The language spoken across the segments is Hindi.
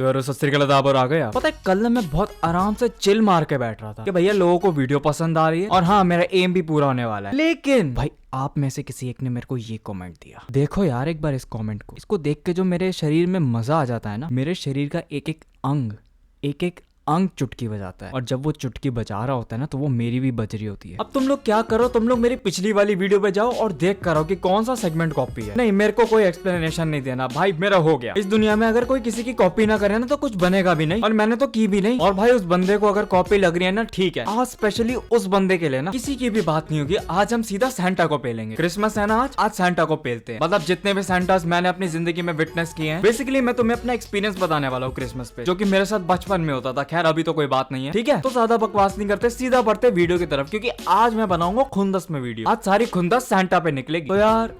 तो यार सत श्री अकाल आ गया। पता है कल ना मैं बहुत आराम से चिल मार के बैठ रहा था कि भैया लोगों को वीडियो पसंद आ रही है और हाँ मेरा एम भी पूरा होने वाला है। लेकिन भाई आप में से किसी एक ने मेरे को ये कमेंट दिया। देखो यार एक बार इस कमेंट को, इसको देख के जो मेरे शरीर में मजा आ जाता है ना, मेरे शरीर का एक एक अंग चुटकी बजाता है और जब वो चुटकी बजा रहा होता है ना तो वो मेरी भी बज रही होती है। अब तुम लोग क्या करो, तुम लोग मेरी पिछली वाली वीडियो पे जाओ और देख करो कि कौन सा सेगमेंट कॉपी है। नहीं मेरे को कोई एक्सप्लेनेशन नहीं देना भाई, मेरा हो गया। इस दुनिया में अगर कोई किसी की कॉपी ना करे ना तो कुछ बनेगा भी नहीं, और मैंने तो की भी नहीं। और भाई उस बंदे को अगर कॉपी लग रही है ना ठीक है, आज स्पेशली उस बंदे के लिए ना किसी की भी बात नहीं होगी। आज हम सीधा सैंटा को पेलेंगे। क्रिसमस है ना आज सैंटा को पेलते हैं। मतलब जितने भी सैंटास मैंने अपनी जिंदगी में विटनेस किए हैं, बेसिकली मैं तुम्हें अपना एक्सपीरियंस बताने वाला हूँ क्रिसमस पे, जो कि मेरे साथ बचपन में होता था। खैर अभी तो कोई बात नहीं है, ठीक है। तो ज्यादा बकवास नहीं करते, सीधा बढ़ते वीडियो की तरफ, क्योंकि आज मैं बनाऊंगा खुंदस में वीडियो। आज सारी खुंदस सैंटा पे निकलेगी। तो यार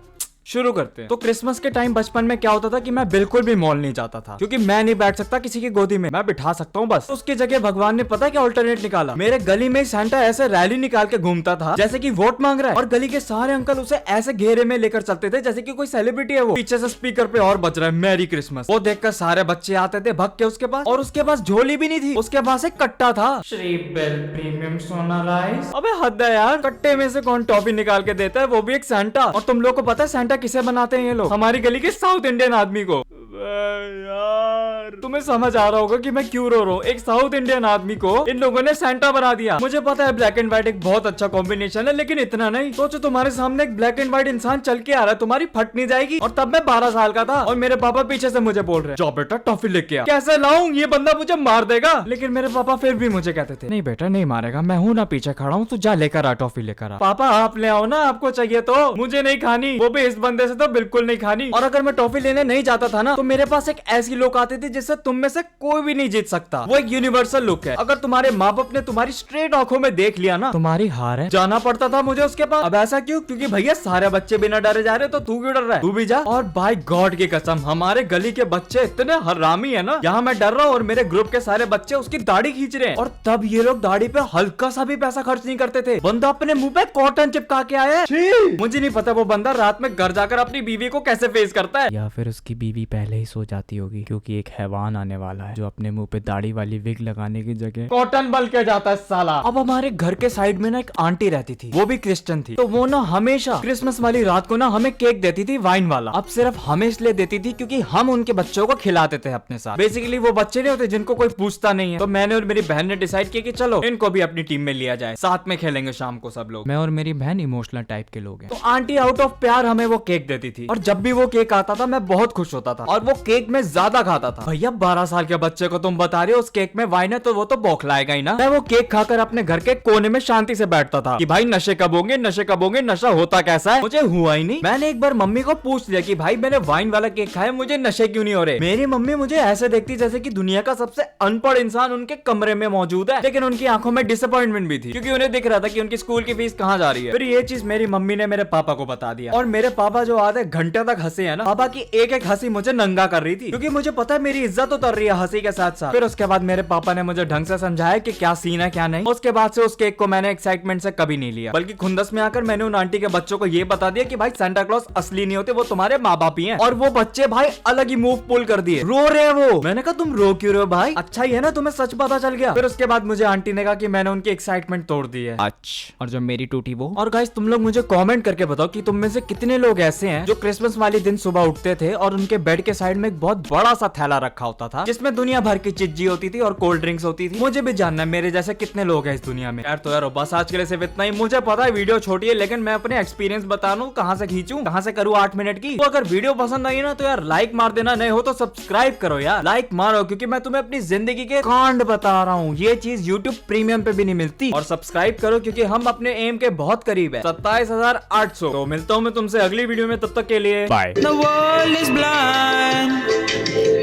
शुरू करते हैं। तो क्रिसमस के टाइम बचपन में क्या होता था कि मैं बिल्कुल भी मॉल नहीं जाता था, क्योंकि मैं नहीं बैठ सकता किसी की गोदी में, मैं बिठा सकता हूँ बस। तो उसकी जगह भगवान ने पता क्या अल्टरनेट निकाला, मेरे गली में सैंटा ऐसे रैली निकाल के घूमता था जैसे कि वोट मांग रहा है, और गली के सारे अंकल उसे ऐसे घेरे में लेकर चलते थे जैसे कि कोई सेलिब्रिटी है वो। पीछे से स्पीकर पे और बज रहा है मैरी क्रिसमस। वो देखकर सारे बच्चे आते थे भग के उसके पास, और उसके पास झोली भी नहीं थी, उसके पास एक कट्टा था। श्री बेल प्रीमियम सोना राइस। अबे हद है यार, कट्टे में से कौन टॉफी निकाल के देता है, वो भी एक सैंटा। और तुम लोग को पता है सैंटा किसे बनाते हैं ये लोग? हमारी गली के साउथ इंडियन आदमी को। यार तुम्हें समझ आ रहा होगा कि मैं क्यों रो रहा हूँ। एक साउथ इंडियन आदमी को इन लोगों ने सैंटा बना दिया। मुझे पता है ब्लैक एंड व्हाइट एक बहुत अच्छा कॉम्बिनेशन है, लेकिन इतना नहीं। सोचो तुम्हारे सामने एक ब्लैक एंड व्हाइट इंसान चल के आ रहा है, तुम्हारी फट नहीं जाएगी। और तब मैं 12 साल का था और मेरे पापा पीछे से मुझे बोल रहे हैं जाओ बेटा टॉफी लेके आ। कैसे लाऊं, ये बंदा मुझे मार देगा। लेकिन मेरे पापा फिर भी मुझे कहते थे नहीं बेटा नहीं मारेगा, मैं हूँ ना पीछे खड़ा हूँ, तू जा लेकर आ टॉफी लेकर आ। पापा आप ले आओ ना, आपको चाहिए तो, मुझे नहीं खानी, वो भी इस बंदे से तो बिल्कुल नहीं खानी। और अगर मैं टॉफी लेने नहीं जाता था ना तो मेरे पास एक ऐसी लुक आती थी जिससे तुम में से कोई भी नहीं जीत सकता। वो एक यूनिवर्सल लुक है। अगर तुम्हारे माँ बाप ने तुम्हारी स्ट्रेट आंखों में देख लिया ना, तुम्हारी हार है। जाना पड़ता था मुझे उसके पास। अब ऐसा क्यों? क्योंकि भैया सारे बच्चे बिना डरे जा रहे, तो तू क्यों डर रहा है? तू भी जा। और बाय गॉड की कसम हमारे गली के बच्चे इतने हरामी है ना, यहाँ मैं डर रहा हूँ और मेरे ग्रुप के सारे बच्चे उसकी दाढ़ी खींच रहे हैं। और तब ये लोग दाढ़ी पे हल्का सा भी पैसा खर्च नहीं करते थे। बंदा अपने मुंह पे कॉटन चिपका के आया है। मुझे नहीं पता वो बंदा रात में घर जाकर अपनी बीवी को कैसे फेस करता है, या फिर उसकी बीवी पहले ही सो जाती होगी, क्योंकि एक हैवान आने वाला है जो अपने मुंह पे दाढ़ी वाली विग लगाने की जगह कॉटन बल के जाता है साला। अब हमारे घर के साइड में ना एक आंटी रहती थी, वो भी क्रिश्चियन थी। तो वो ना हमेशा क्रिसमस वाली रात को ना हमें केक देती थी वाइन वाला। अब सिर्फ हमें इसलिए देती थी क्योंकि हम उनके बच्चों को खिलाते थे अपने साथ। बेसिकली वो बच्चे नहीं होते जिनको कोई पूछता नहीं है। तो मैंने और मेरी बहन ने डिसाइड किया कि चलो इनको भी अपनी टीम में लिया जाए, साथ में खेलेंगे शाम को सब लोग। मैं और मेरी बहन इमोशनल टाइप के लोग हैं, तो आंटी आउट ऑफ प्यार हमें वो केक देती थी। और जब भी वो केक आता था मैं बहुत खुश होता था और वो केक में ज्यादा खाता था। भैया 12 साल के बच्चे को तुम बता रहे हो उस केक में वाइन है, तो वो तो बौखलाएगा ही ना। मैं वो केक खाकर अपने घर के कोने में शांति से बैठता था कि भाई नशे कब होंगे, नशे कब होंगे, नशा होता कैसा है। मुझे हुआ ही नहीं। मैंने एक बार मम्मी को पूछ लिया कि भाई मैंने वाइन वाला केक खाया, मुझे नशे क्यों नहीं हो रहे। मेरी मम्मी मुझे ऐसे देखती जैसे कि दुनिया का सबसे अनपढ़ इंसान उनके कमरे में मौजूद है। लेकिन उनकी आंखों में डिसअपॉइंटमेंट भी थी, क्योंकि उन्हें दिख रहा था कि उनकी स्कूल की फीस कहाँ जा रही है। फिर ये चीज मेरी मम्मी ने मेरे पापा को बता दिया, और मेरे पापा जो आधे घंटे तक हंसे है ना, पापा की एक एक हंसी मुझे नंगा कर रही थी, क्योंकि मुझे पता है मेरी इज्जत उतर रही है हंसी के साथ साथ। फिर उसके बाद मेरे पापा ने मुझे ढंग से समझाया कि क्या सीन है क्या नहीं। उसके बाद से उस केक को मैंने एक्साइटमेंट से कभी नहीं लिया, बल्कि खुंदस में आकर मैंने उन आंटी के बच्चों को ये बता दिया कि भाई सांता क्लॉज असली नहीं होते, वो तुम्हारे माँ बाप ही हैं। और वो बच्चे भाई अलग ही मूव पुल कर दिए, रो रहे हैं वो। मैंने कहा तुम रो क्यों रहे हो भाई, अच्छा ही है ना तुम्हें सच पता चल गया। फिर उसके बाद मुझे आंटी ने कहा कि मैंने उनकी एक्साइटमेंट तोड़ दी है। अच्छा, और जब मेरी टूटी वो। और गाइस तुम लोग मुझे कमेंट करके बताओ कि तुम में से कितने लोग ऐसे हैं जो क्रिसमस वाले दिन सुबह उठते थे और उनके बेड के साइड में एक बहुत बड़ा सा थैला रखा होता था जिसमें दुनिया भर की चिज्जी होती थी और कोल्ड ड्रिंक्स होती थी। मुझे भी जानना है मेरे जैसे कितने लोग हैं इस दुनिया में। यार तो यार बस आज के लिए सिर्फ इतना ही। मुझे पता है वीडियो छोटी है, लेकिन मैं अपने एक्सपीरियंस बता दूं, कहां से खींचूं, कहां से करूं 8 मिनट की। तो अगर वीडियो पसंद आई ना तो यार लाइक मार देना, नए हो तो सब्सक्राइब करो यार, लाइक मारो, क्योंकि मैं तुम्हें अपनी जिंदगी के कांड बता रहा हूँ। ये चीज यूट्यूब प्रीमियम पे भी नहीं मिलती। और सब्सक्राइब करो क्योंकि हम अपने एम के बहुत करीब है, 27,800। तो मिलता हूँ मैं तुमसे अगली वीडियो में, तब तक के लिए bye. The world is blind.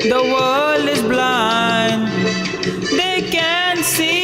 The world is blind. They can't see.